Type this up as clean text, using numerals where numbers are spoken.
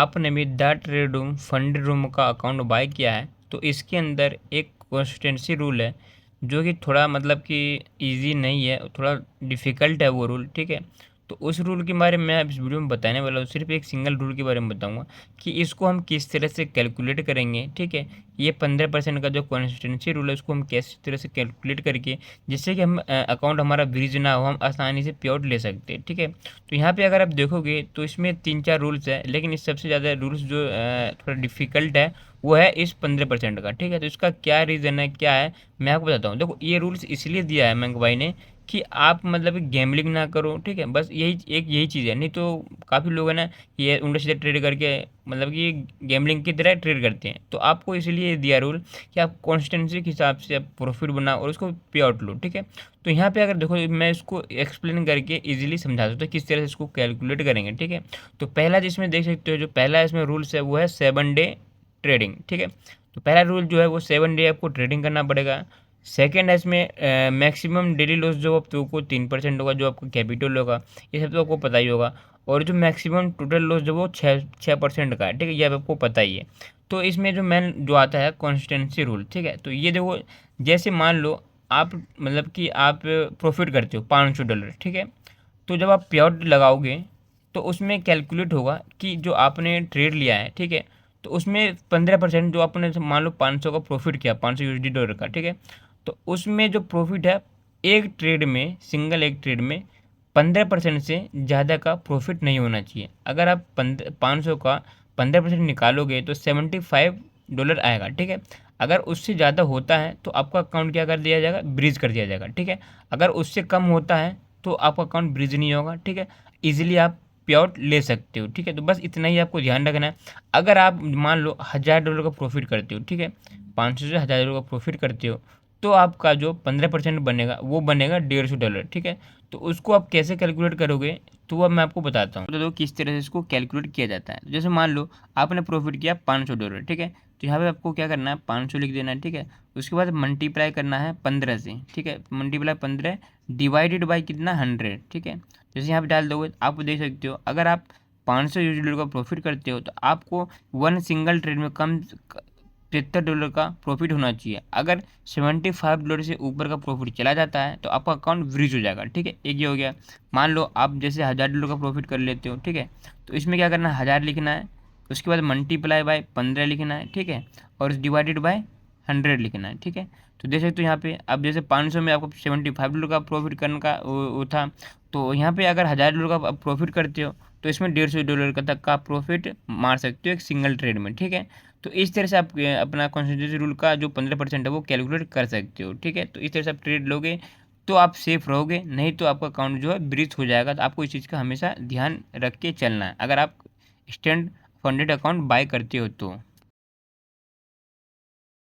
आपने भी the trade room fund room का अकाउंट बाय किया है तो इसके अंदर एक कंसिस्टेंसी रूल है जो कि थोड़ा मतलब कि इजी नहीं है, थोड़ा डिफ़िकल्ट है वो रूल, ठीक है। तो उस रूल के बारे में मैं इस वीडियो में बताने वाला हूँ, सिर्फ एक सिंगल रूल के बारे में बताऊंगा कि इसको हम किस तरह से कैलकुलेट करेंगे, ठीक है। ये 15% का जो कंसिस्टेंसी रूल है उसको हम किस तरह से कैलकुलेट करके जिससे कि हम अकाउंट हमारा ब्रीज ना हो, हम आसानी से पे आउट ले सकते हैं, ठीक है। तो यहाँ पे अगर आप देखोगे तो इसमें 3-4 रूल्स है, लेकिन इस सबसे ज़्यादा रूल्स जो थोड़ा डिफ़िकल्ट है वो है इस 15% का, ठीक है। तो इसका क्या रीज़न है, क्या है, मैं आपको बताता हूँ। देखो ये रूल्स इसलिए दिया है बैंक भाई ने कि आप मतलब गैम्बलिंग ना करो, ठीक है। बस यही चीज़ है, नहीं तो काफ़ी लोग है ना ये उल्टा सीधा ट्रेड करके मतलब कि गैम्बलिंग की तरह ट्रेड करते हैं। तो आपको इसलिए दिया रूल कि आप कॉन्स्टेंसी के हिसाब से आप प्रॉफिट बनाओ और उसको पे आउट लो, ठीक है। तो यहाँ पे अगर देखो मैं इसको एक्सप्लेन करके इजीली समझा सकता हूँ किस तरह से इसको कैलकुलेट करेंगे, ठीक है। तो पहला जिसमें देख सकते हो, जो पहला इसमें रूल्स है वो है 7 डे ट्रेडिंग, ठीक है। तो पहला रूल जो है वो 7 डे आपको ट्रेडिंग करना पड़ेगा। सेकेंड है इसमें मैक्सिमम डेली लॉस जो आपको 3% होगा, जो आपका कैपिटल होगा, ये सब तो आपको पता ही होगा। और जो मैक्सिमम टोटल लॉस जो वो 6% का है, ठीक है, ये आपको पता ही है। तो इसमें जो मेन जो आता है कॉन्स्टेंसी रूल, ठीक है। तो ये देखो, जैसे मान लो आप मतलब कि आप प्रॉफिट करते हो $500, ठीक है। तो जब आप पे आउट लगाओगे तो उसमें कैलकुलेट होगा कि जो आपने ट्रेड लिया है, ठीक है, तो उसमें 15% जो आपने मान लो 500 का प्रॉफिट किया, $500 का, ठीक है। तो उसमें जो प्रॉफिट है एक ट्रेड में, सिंगल एक ट्रेड में 15% से ज़्यादा का प्रॉफिट नहीं होना चाहिए। अगर आप 500 का 15% निकालोगे तो $75 आएगा, ठीक है। अगर उससे ज़्यादा होता है तो आपका अकाउंट क्या कर दिया जाएगा, ब्रीज कर दिया जाएगा, ठीक है। अगर उससे कम होता है तो आपका अकाउंट ब्रीज नहीं होगा, ठीक है। ईजिली आप पे आउट ले सकते हो, ठीक है। तो बस इतना ही आपको ध्यान रखना है। अगर आप मान लो $1000 का प्रॉफिट करते हो, ठीक है, 500 से $1000 का प्रॉफिट करते हो, तो आपका जो 15% बनेगा वो बनेगा $150, ठीक है। तो उसको आप कैसे कैलकुलेट करोगे तो अब मैं आपको बताता हूँ, तो किस तरह से इसको कैलकुलेट किया जाता है। तो जैसे मान लो आपने प्रॉफिट किया $500, ठीक है। तो यहाँ पे आपको क्या करना है, 500 लिख देना है, ठीक है। उसके बाद मल्टीप्लाई करना है 15 से, ठीक है। मल्टीप्लाई 15 डिवाइडेड बाई कितना, 100, ठीक है। जैसे यहाँ पे डाल दोगे आप देख सकते हो, अगर आप $500 का प्रॉफिट करते हो तो आपको वन सिंगल ट्रेड में कम $73 का प्रॉफिट होना चाहिए। अगर $75 से ऊपर का प्रॉफिट चला जाता है तो आपका अकाउंट व्रीज हो जाएगा, ठीक है। एक ये हो गया। मान लो आप जैसे $1000 का प्रॉफिट कर लेते हो, ठीक है। तो इसमें क्या करना है, 1000 लिखना है, उसके बाद मल्टीप्लाई बाय 15 लिखना है, ठीक है। और डिवाइडेड बाय 100 लिखना है, ठीक है। तो देख सकते हो यहाँ पे अब जैसे 500 में आपको $75 का प्रॉफिट करने का वो था, तो यहाँ पे अगर $1000 का आप प्रॉफिट करते हो तो इसमें $150 का तक का प्रॉफिट मार सकते हो एक सिंगल ट्रेड में, ठीक है। तो इस तरह से आप अपना कॉन्स्टिट्यूंसी रूल का जो 15% है वो कैलकुलेट कर सकते हो, ठीक है। तो इस तरह से आप ट्रेड लोगे तो आप सेफ रहोगे, नहीं तो आपका अकाउंट जो है ब्रीच हो जाएगा। तो आपको इस चीज़ का हमेशा ध्यान रख के चलना है अगर आप स्टैंड फंडेड अकाउंट बाय करते हो तो।